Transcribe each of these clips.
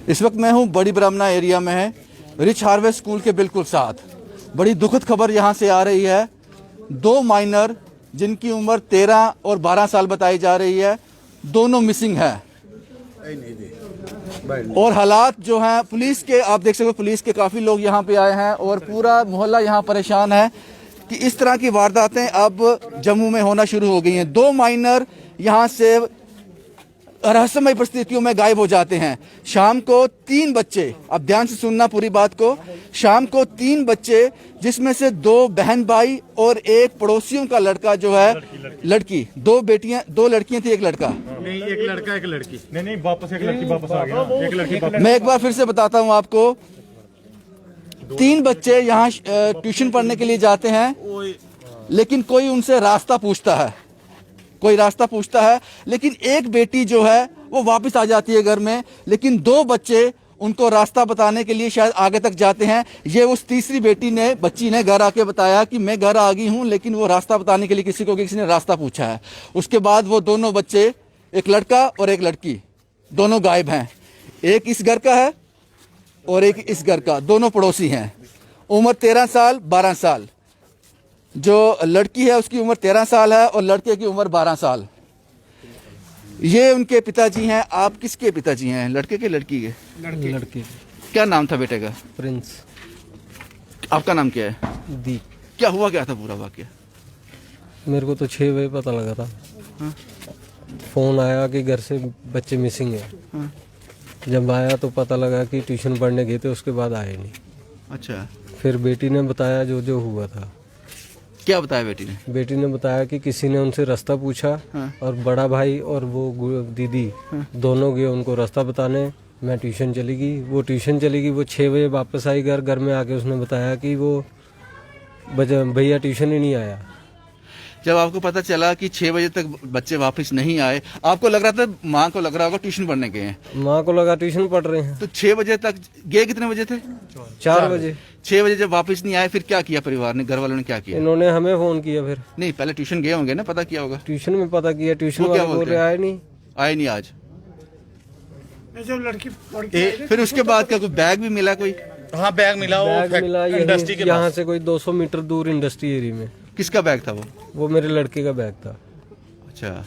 इस वक्त मैं हूं बड़ी ब्राह्मणा एरिया में है, रिच हार्वेस्ट स्कूल के बिल्कुल साथ। बड़ी दुखद खबर यहां से आ रही है। 2 माइनर जिनकी उम्र 13 और 12 साल बताई जा रही है, दोनों मिसिंग है। और हालात जो हैं पुलिस के, आप देख सकते हो पुलिस के काफ़ी लोग यहाँ पे आए हैं और पूरा मोहल्ला यहाँ परेशान है कि इस तरह की वारदातें अब जम्मू में होना शुरू हो गई हैं। 2 माइनर यहाँ से रहस्यमय परिस्थितियों में गायब हो जाते हैं। शाम को 3 बच्चे, अब ध्यान से सुनना पूरी बात को, शाम को 3 बच्चे जिसमें से 2 बहन भाई और एक पड़ोसियों का लड़का जो है, लड़की 2 बेटियां, 2 लड़कियां थी, एक लड़का नहीं, एक लड़का एक लड़की नहीं वापस एक लड़की वापस आ गया, एक लड़की वापस। मैं एक बार फिर से बताता हूं आपको। 3 बच्चे यहाँ ट्यूशन पढ़ने के लिए जाते हैं, लेकिन कोई उनसे रास्ता पूछता है, लेकिन एक बेटी जो है वो वापस आ जाती है घर में, लेकिन 2 बच्चे उनको रास्ता बताने के लिए शायद आगे तक जाते हैं। ये उस तीसरी बच्ची ने घर आके बताया कि मैं घर आ गई हूँ, लेकिन वो रास्ता बताने के लिए किसी ने रास्ता पूछा है। उसके बाद वो दोनों बच्चे, एक लड़का और एक लड़की, दोनों गायब हैं। एक इस घर का है और एक इस घर का, दोनों पड़ोसी हैं। उम्र 13 साल 12 साल। जो लड़की है उसकी उम्र 13 साल है और लड़के की उम्र 12 साल। ये उनके पिताजी हैं। आप किसके पिताजी हैं, लड़के के लड़की के? लड़के। क्या नाम था बेटे का? प्रिंस। आपका नाम क्या है? दीप। क्या हुआ, क्या था पूरा वाकया? मेरे को तो 6 बजे पता लगा था। हाँ? फोन आया कि घर से बच्चे मिसिंग है। हाँ? जब आया तो पता लगा कि ट्यूशन पढ़ने गए थे, उसके बाद आए नहीं। अच्छा, फिर बेटी ने बताया जो हुआ था। क्या बताया बेटी ने? बेटी ने बताया कि किसी ने उनसे रास्ता पूछा। हाँ? और बड़ा भाई और वो दीदी दोनों गए उनको रास्ता बताने। मैं ट्यूशन चली गई, वो ट्यूशन चली गई। वो 6 बजे वापस आई घर में आके उसने बताया कि वो भैया ट्यूशन ही नहीं आया। जब आपको पता चला कि 6 बजे तक बच्चे वापस नहीं आए, आपको लग रहा था, माँ को लग रहा होगा ट्यूशन पढ़ने गए हैं? माँ को लगा ट्यूशन पढ़ रहे हैं। तो 6 बजे तक गए, कितने बजे थे? 4 बजे। 6 बजे जब वापस नहीं आए, फिर क्या किया परिवार ने, घर वालों ने क्या किया? इन्होंने हमें फोन किया। फिर नहीं, पहले ट्यूशन गए होंगे ना, पता किया होगा। ट्यूशन में पता किया, ट्यूशन वो क्या वाले बोल बोलते रहे हैं? आए नहीं आज। जब लड़की फिर उसके बाद क्या कोई बैग भी मिला कोई? हाँ, बैग मिला। बैग मिला यहाँ से कोई 200 मीटर दूर इंडस्ट्री एरिया में। किसका बैग था वो मेरे लड़के का बैग था। अच्छा,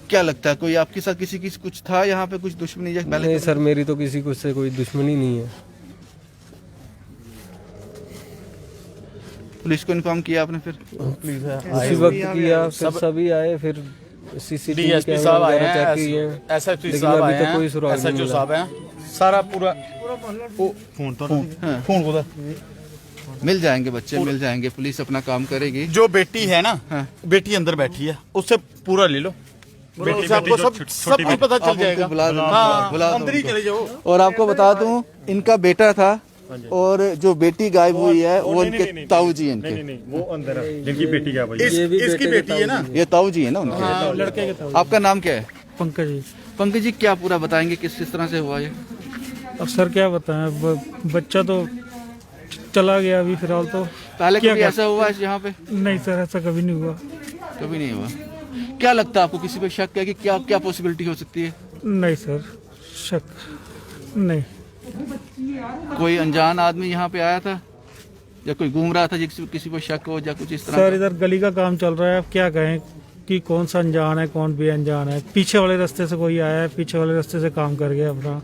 क्या लगता है कोई आपके साथ किसी की कुछ था यहाँ पे, कुछ दुश्मनी? नहीं सर, मेरी तो किसी को से कोई दुश्मनी नहीं है। पुलिस को इन्फॉर्म किया आपने? फिर उसी वक्त किया, फिर सभी आए, फिर डीएसपी साहब आए हैं, एसएसपी साहब आए हैं, कोई सुराग नहीं एसएचओ साहब हैं, सारा पूरा फोन को मिल जाएंगे बच्चे, मिल जाएंगे। पुलिस अपना काम करेगी। जो बेटी है ना, हाँ? बेटी अंदर बैठी है, उससे पूरा ले लो। बेटी आपको सब कुछ पता चल जाएगा। बुला अंदर ही चले जाओ। और आपको बता दूं, इनका बेटा था और जो बेटी गायब हुई है वो इनके ताऊ जी। इनके वो अंदर है, जिनकी बेटी गायब हुई है, इसकी बेटी है ना, ये ताऊ जी है ना उनके। लड़के के। आपका नाम क्या है? पंकज जी। पंकज जी, क्या पूरा बताएंगे, किस तरह से हुआ ये? अब सर क्या बताएं, बच्चा तो चला गया अभी फिलहाल। तो पहले कभी ऐसा हुआ है यहाँ पे? नहीं सर, ऐसा कभी नहीं हुआ। कभी नहीं हुआ। क्या लगता है आपको, किसी पे शक है कि क्या पॉसिबिलिटी हो सकती है? नहीं सर, शक नहीं। कोई अनजान आदमी यहाँ पे आया था या कोई घूम रहा था जिससे किसी को शक हो या कुछ इस तरह? सर इधर गली का काम चल रहा है, अब क्या कहें कि कौन सा अनजान है कौन भी अनजान है। पीछे वाले रास्ते से कोई आया है, पीछे वाले रास्ते से काम कर गया अपना।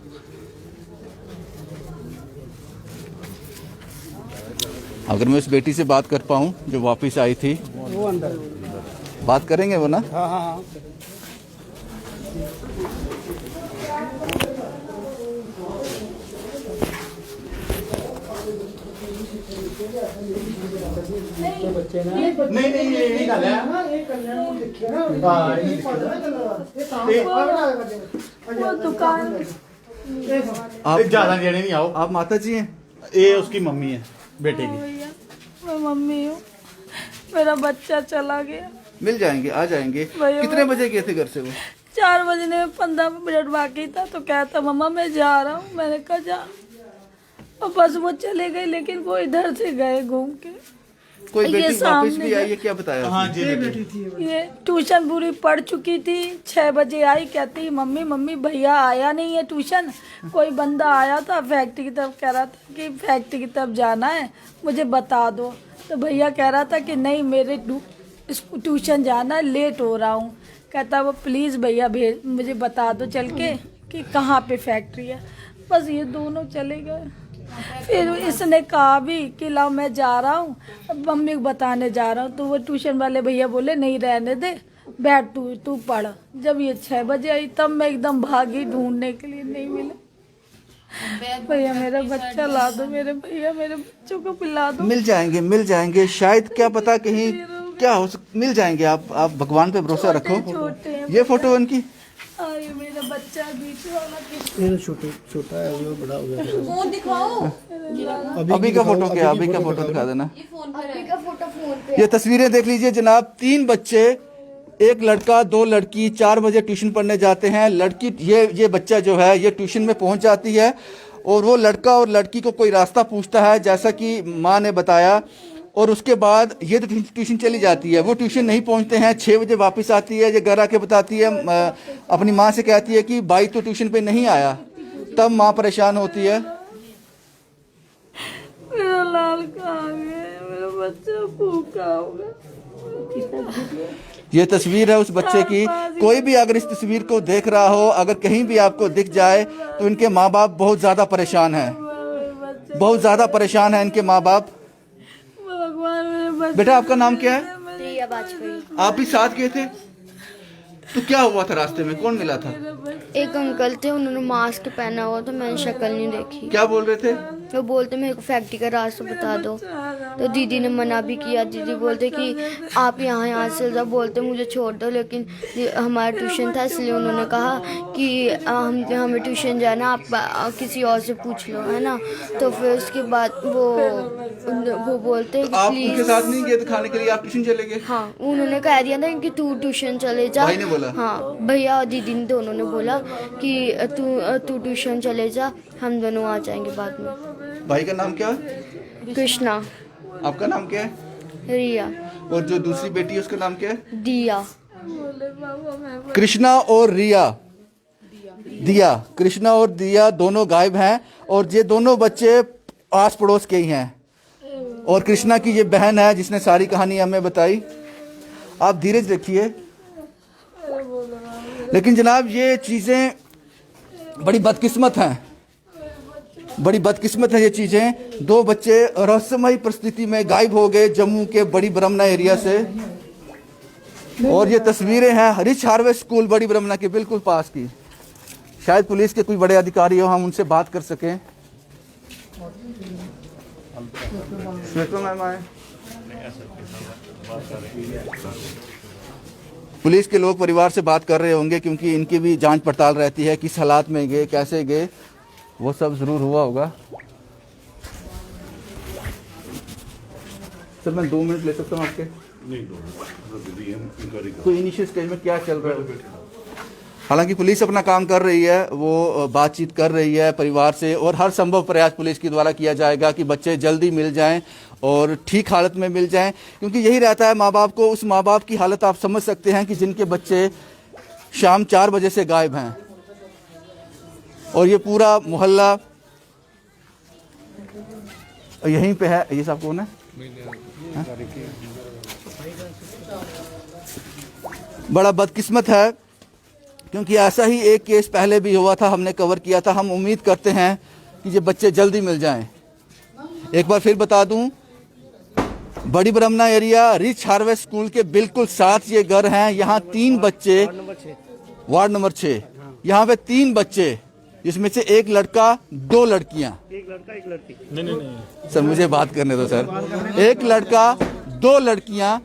अगर मैं उस बेटी से बात कर पाऊँ जो वापस आई थी, वो अंदर बात करेंगे वो ना? हाँ हाँ हाँ। नहीं ये गल है। वो दुकान आप ज्यादा नेड़े नहीं आओ। आप माता जी हैं? ये उसकी मम्मी है, बेटे की। भैया मैं मम्मी हूँ, मेरा बच्चा चला गया। मिल जाएंगे, आ जाएंगे। भैया कितने बजे गए थे घर से वो? 4 बजने में 15 मिनट बाकी था तो कहता मम्मा मैं जा रहा हूँ। मैंने कहा जा, और बस वो चले गए, लेकिन वो इधर से गए घूम के। कोई ये बेटी वापस सामने भी आई है, क्या बताया हाँ उसने? जी बेटी ये ट्यूशन पूरी पढ़ चुकी थी, 6 बजे आई, कहती मम्मी मम्मी भैया आया नहीं है ट्यूशन, कोई बंदा आया था फैक्ट्री की तरफ, कह रहा था कि फैक्ट्री की तरफ जाना है मुझे बता दो। तो भैया कह रहा था कि नहीं मेरे ट्यूशन जाना है, लेट हो रहा हूँ। कहता वो प्लीज़ भैया भेज मुझे बता दो चल के कि कहाँ पे फैक्ट्री है। बस ये दोनों चले गए। फिर इसने कहा भी कि लाओ मैं जा रहा हूँ, अब मम्मी को बताने जा रहा हूँ। तो वो ट्यूशन वाले भैया बोले नहीं रहने दे, बैठ तू पढ़। जब ये 6 बजे आई तब मैं एकदम भागी ढूंढने के लिए, नहीं मिले। भैया मेरा बच्चा ला दो, मेरे भैया मेरे बच्चों को पिला दो। मिल जाएंगे, शायद क्या पता कहीं क्या हो मिल जाएंगे। आप भगवान पे भरोसा रखो। छोटे हैं। ये फोटो उनकी, ये मेरा बच्चा बीच वाला ये छोटा है, वो बड़ा हो गया। फोन दिखाओ। अभी का फोटो क्या, अभी का फोटो दिखा देना। ये फोन पर है। का फोटो फोन पे। ये तस्वीरें देख लीजिए जनाब, 3 बच्चे, 1 लड़का 2 लड़की 4 बजे ट्यूशन पढ़ने जाते हैं। लड़की ये बच्चा जो है ये ट्यूशन में पहुंच जाती है और वो लड़का और लड़की को कोई रास्ता पूछता है जैसा कि माँ ने बताया, और उसके बाद ये तो ट्यूशन चली जाती है। वो ट्यूशन नहीं पहुंचते हैं, 6 बजे वापस आती है। ये घर आके बताती है, अपनी माँ से कहती है कि भाई तो ट्यूशन पे नहीं आया। तब माँ परेशान होती है। मेरा लाल कहाँ गया, मेरा बच्चा भूखा होगा। ये तस्वीर है उस बच्चे की। कोई भी अगर इस तस्वीर को देख रहा हो, अगर कहीं भी आपको दिख जाए, तो इनके माँ बाप बहुत ज़्यादा परेशान हैं, बहुत ज़्यादा परेशान हैं इनके माँ बाप। भगवान मेरे बच्चे। बेटा आपका नाम क्या है? प्रिया वाजपेयी। आप भी साथ गए थे? तो क्या हुआ था रास्ते में, कौन मिला था? एक अंकल थे, उन्होंने मास्क पहना हुआ तो मैंने शक्ल नहीं देखी। क्या बोल रहे थे? वो बोलते मेरे को फैक्ट्री का रास्ता बता दो। तो दीदी ने मना भी किया। दीदी बोलते कि आप यहाँ से जाओ, बोलते मुझे छोड़ दो, लेकिन हमारा ट्यूशन था इसलिए उन्होंने कहा कि हमें ट्यूशन जाना, आप किसी और से पूछ लो, है ना। तो फिर उसके बाद वो बोलते कि आप उनके प्लीज। साथ नहीं गए दिखाने के लिए, आप ट्यूशन चले गए? हाँ, उन्होंने कह दिया था कि तू ट्यूशन चले जा। भाई ने बोला? हाँ, भैया और दीदी ने दोनों ने बोला कि तू ट्यूशन चले जा, हम दोनों आ जाएंगे बाद में। भाई का नाम क्या है? कृष्णा। आपका नाम क्या है? रिया। और जो दूसरी बेटी है उसका नाम क्या है? दिया। कृष्णा और रिया, दिया। कृष्णा और दिया दोनों गायब हैं और ये दोनों बच्चे आस पड़ोस के ही हैं। और कृष्णा की ये बहन है जिसने सारी कहानी हमें बताई। आप धीरज रखिए। लेकिन जनाब ये चीज़ें बड़ी बदकिस्मत हैं, बड़ी बदकिस्मत है ये चीज़ें। 2 बच्चे रहस्यमयी परिस्थिति में गायब हो गए जम्मू के बड़ी ब्रह्मना एरिया से। और ये तस्वीरें हैं रिच हार्वेस्ट स्कूल बड़ी ब्रह्मना के बिल्कुल पास की। शायद पुलिस के कोई बड़े अधिकारी हो, हम उनसे बात कर सकें। श्वेता मैम आए। पुलिस के लोग परिवार से बात कर रहे होंगे क्योंकि इनकी भी जांच पड़ताल रहती है, किस हालात में गए, कैसे गए, वो सब जरूर हुआ होगा। सर मैं 2 मिनट ले सकता हूँ आपके? नहीं, तो इनिशियल स्टेज में क्या चल रहा है? हालांकि पुलिस अपना काम कर रही है, वो बातचीत कर रही है परिवार से और हर संभव प्रयास पुलिस के द्वारा किया जाएगा कि बच्चे जल्दी मिल जाएं और ठीक हालत में मिल जाएं, क्योंकि यही रहता है माँ बाप को। उस माँ बाप की हालत आप समझ सकते हैं कि जिनके बच्चे शाम 4 बजे से गायब हैं और ये पूरा मोहल्ला यहीं पे है। ये सब कौन है? बड़ा बदकिस्मत है क्योंकि ऐसा ही एक केस पहले भी हुआ था, हमने कवर किया था। हम उम्मीद करते हैं कि ये बच्चे जल्दी मिल जाएं। एक बार फिर बता दूं, बड़ी Brahmana area rich harvest school के बिल्कुल साथ ये घर हैं। यहाँ 3 बच्चे, वार्ड नंबर 6, यहाँ पे 3 बच्चे, जिसमें से 1 लड़का 2 लड़कियां। 1 लड़का 1 लड़की। नहीं सर मुझे बात करने दो सर। 1 लड़का 2 लड़कियां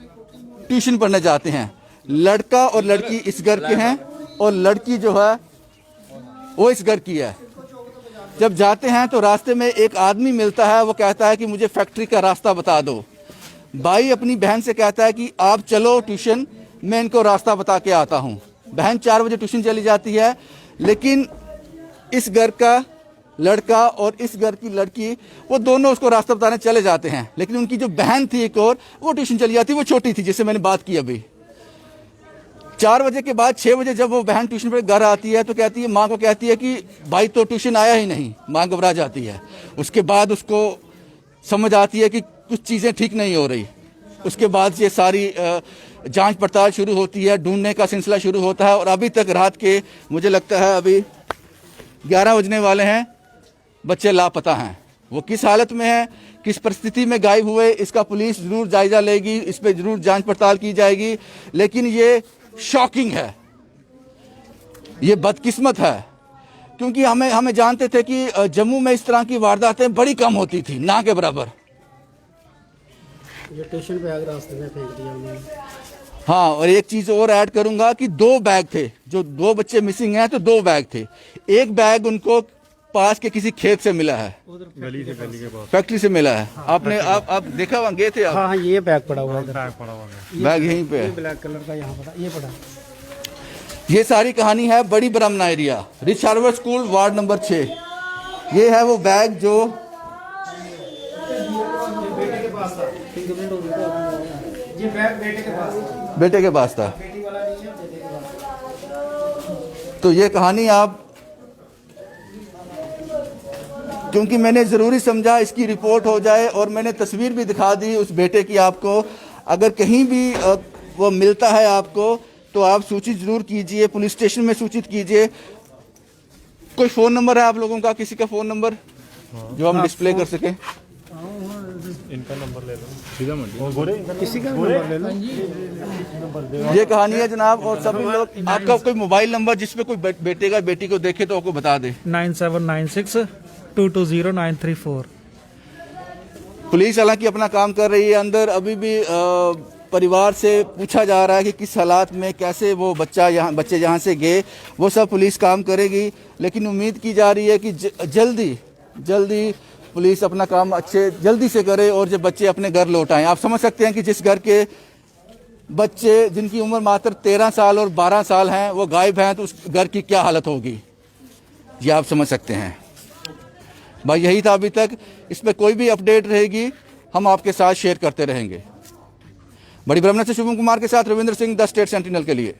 ट्यूशन पढ़ने जाते हैं। लड़का और लड़की इस घर के हैं और लड़की जो है वो इस घर की है। जब जाते हैं तो रास्ते में एक आदमी मिलता है, वो कहता है कि मुझे फैक्ट्री का रास्ता बता दो। भाई अपनी बहन से कहता है कि आप चलो ट्यूशन, मैं इनको रास्ता बता के आता हूँ। बहन 4 बजे ट्यूशन चली जाती है, लेकिन इस घर का लड़का और इस घर की लड़की वो दोनों उसको रास्ता बताने चले जाते हैं, लेकिन उनकी जो बहन थी एक और, वो ट्यूशन चली जाती, वो छोटी थी जिससे मैंने बात की अभी। 4 बजे के बाद 6 बजे जब वो बहन ट्यूशन पर घर आती है तो कहती है, माँ को कहती है कि भाई तो ट्यूशन आया ही नहीं। माँ घबरा जाती है। उसके बाद उसको समझ आती है कि कुछ चीज़ें ठीक नहीं हो रही। उसके बाद ये सारी जांच पड़ताल शुरू होती है, ढूंढने का सिलसिला शुरू होता है और अभी तक रात के मुझे लगता है अभी 11 बजने वाले हैं, बच्चे लापता हैं। वो किस हालत में है, किस परिस्थिति में गायब हुए, इसका पुलिस जरूर जायजा लेगी, इस पर जरूर जांच पड़ताल की जाएगी। लेकिन ये शॉकिंग है, ये बदकिस्मत है, क्योंकि हमें जानते थे कि जम्मू में इस तरह की वारदातें बड़ी कम होती थी, ना के बराबर। ये स्टेशन पे आकर रास्ते में फेंक दिया उन्होंने। हाँ, और एक चीज और ऐड करूंगा कि 2 बैग थे, जो 2 बच्चे मिसिंग हैं तो 2 बैग थे। एक बैग उनको पास के किसी खेत से मिला है, गली के पास, फैक्ट्री से मिला है। आपने आप देखा वहाँ गए थे आप? हाँ हाँ, ये बैग पड़ा हुआ है, बैग पड़ा हुआ है। बैग यहीं पे है। ब्लैक कलर का यहाँ पड़ा, ये पड़ा। ये सारी कहानी है बड़ी Brahmana area, rich harbour school, ward number 6। ये है वो बैग जो ये बैग बेटे के पास था। बेटे के पास था। बेटी वाला नहीं है, बेटे के पास। तो ये कहानी आप, क्योंकि मैंने ज़रूरी समझा इसकी रिपोर्ट हो जाए और मैंने तस्वीर भी दिखा दी उस बेटे की आपको। अगर कहीं भी वो मिलता है आपको तो आप सूचित ज़रूर कीजिए, पुलिस स्टेशन में सूचित कीजिए। कोई फ़ोन नंबर है आप लोगों का, किसी का फ़ोन नंबर जो हम डिस्प्ले कर सकें? इनका नंबर ले लो, सीधा मंडी किसी का नंबर ले लो। ये कहानी है जनाब। और सभी लोग, आपका कोई मोबाइल नंबर जिसपे कोई बेटे का बेटी को देखे तो आपको बता दे। 9796 220 934। पुलिस हालांकि अपना काम कर रही है। अंदर अभी भी परिवार से पूछा जा रहा है कि किस हालात में, कैसे वो बच्चे यहाँ से गए, वो सब पुलिस काम करेगी। लेकिन उम्मीद की जा रही है कि जल्दी पुलिस अपना काम जल्दी से करे और जब बच्चे अपने घर लौट आएं। आप समझ सकते हैं कि जिस घर के बच्चे जिनकी उम्र मात्र 13 साल और 12 साल हैं वो गायब हैं, तो उस घर की क्या हालत होगी, ये आप समझ सकते हैं। भाई यही था अभी तक। इस पर कोई भी अपडेट रहेगी हम आपके साथ शेयर करते रहेंगे। बड़ी ब्रह्मना से शुभम कुमार के साथ Ravindra Singh, the state sentinel के लिए।